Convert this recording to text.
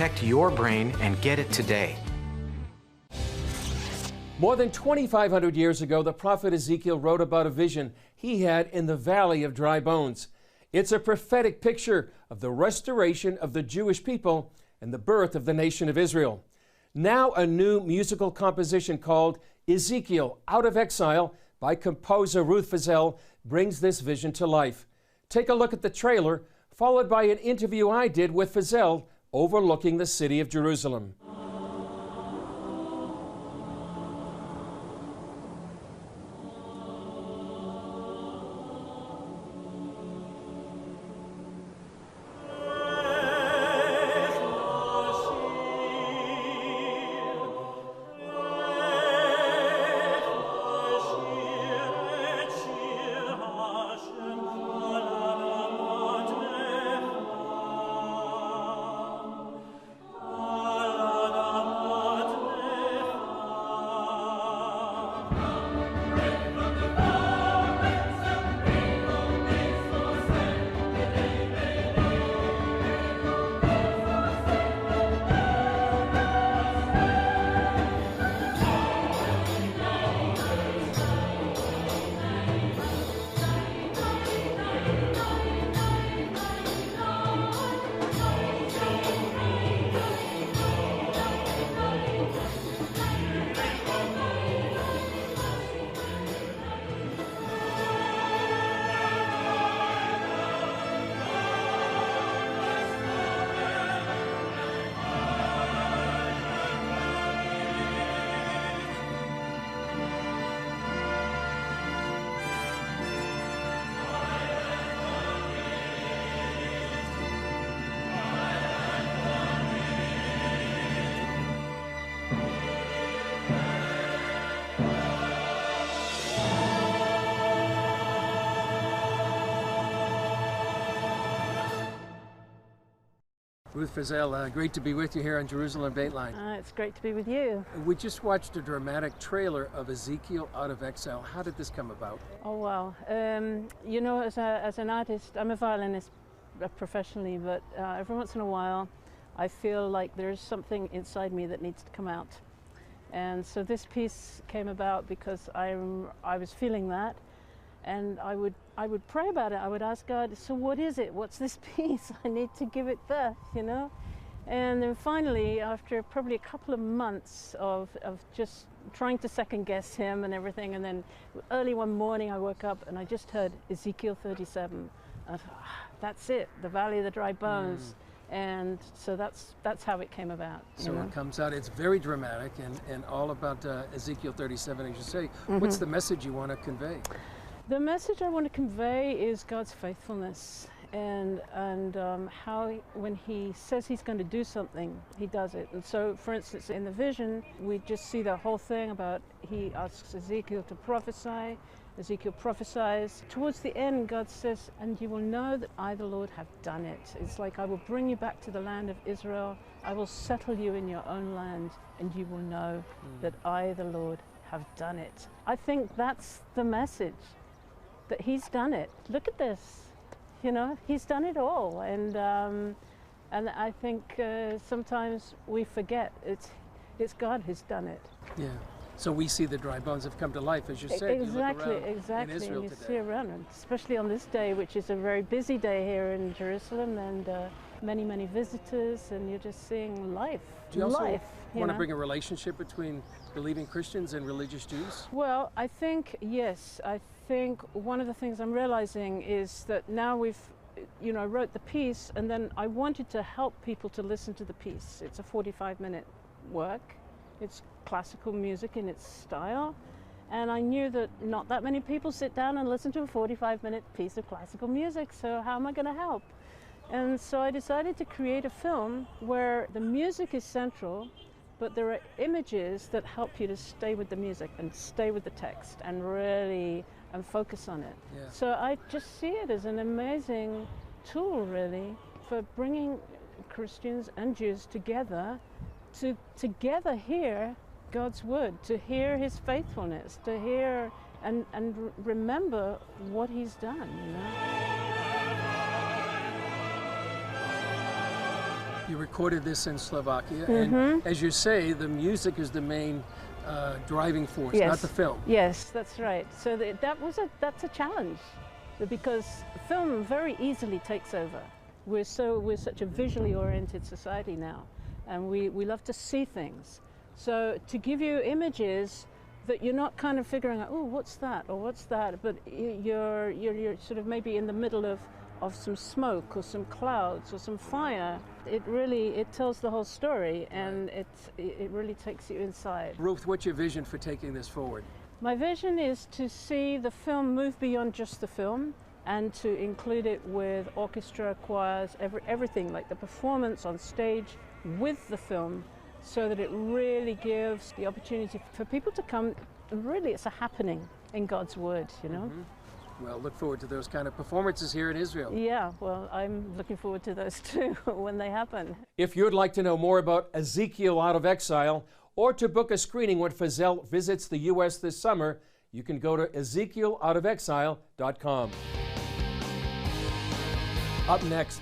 protect your brain and get it today. More than 2,500 years ago, the prophet Ezekiel wrote about a vision he had in the Valley of Dry Bones. It's a prophetic picture of the restoration of the Jewish people and the birth of the nation of Israel. Now a new musical composition called Ezekiel Out of Exile by composer Ruth Fazal brings this vision to life. Take a look at the trailer, followed by an interview I did with Fazal overlooking the city of Jerusalem. Ruth Fazal, great to be with you here on Jerusalem Dateline. It's great to be with you. We just watched a dramatic trailer of Ezekiel Out of Exile. How did this come about? Oh, wow. You know, as an artist, I'm a violinist professionally, but every once in a while I feel like there's something inside me that needs to come out. And so this piece came about because I was feeling that, and I would pray about it. I would ask God, so what is it? What's this piece? I need to give it birth, you know? And then finally, after probably a couple of months of just trying to second guess him and everything, and then early one morning I woke up and I just heard Ezekiel 37. I thought, that's it, the Valley of the Dry Bones. And so that's how it came about. So it comes out, it's very dramatic and all about Ezekiel 37, as you say. What's the message you want to convey? The message I want to convey is God's faithfulness and how when he says he's going to do something, he does it. And so, for instance, in the vision, we just see the whole thing about he asks Ezekiel to prophesy. Ezekiel prophesies. Towards the end, God says, and you will know that I, the Lord, have done it. It's like, I will bring you back to the land of Israel. I will settle you in your own land, and you will know that I, the Lord, have done it. I think that's the message, that he's done it. Look at this, you know, he's done it all. And I think sometimes we forget it's God who's done it. Yeah. So we see the dry bones have come to life, as you said. Exactly, in Israel and you today. see around, and especially on this day, which is a very busy day here in Jerusalem, and many visitors, and you're just seeing life. Do you also want to know? bring a relationship between believing Christians and religious Jews? Well, I think, yes. I think one of the things I'm realizing is that now we've, you know, I wrote the piece, and then I wanted to help people to listen to the piece. It's a 45-minute work. It's classical music in its style, and I knew that not that many people sit down and listen to a 45-minute piece of classical music, so how am I going to help? And so I decided to create a film where the music is central, but there are images that help you to stay with the music and stay with the text and really focus on it. Yeah. So I just see it as an amazing tool, really, for bringing Christians and Jews together to together hear God's word, to hear his faithfulness, to hear and remember what he's done, you know. You recorded this in Slovakia, and as you say, the music is the main driving force, not the film. Yes, that's right. So that's a challenge, because film very easily takes over. We're such a visually oriented society now, and we love to see things. So to give you images that you're not kind of figuring out, oh, what's that or what's that, but you're sort of maybe in the middle of some smoke or some clouds or some fire. It tells the whole story, and it really takes you inside. Ruth, what's your vision for taking this forward? My vision is to see the film move beyond just the film, and to include it with orchestra, choirs, everything, like the performance on stage with the film, so that it really gives the opportunity for people to come. Really, it's a happening in God's Word, you know. Well, look forward to those kind of performances here in Israel. Yeah, well, I'm looking forward to those too when they happen. If you'd like to know more about Ezekiel Out of Exile, or to book a screening when Fazal visits the U.S. this summer, you can go to EzekielOutofExile.com. Up next,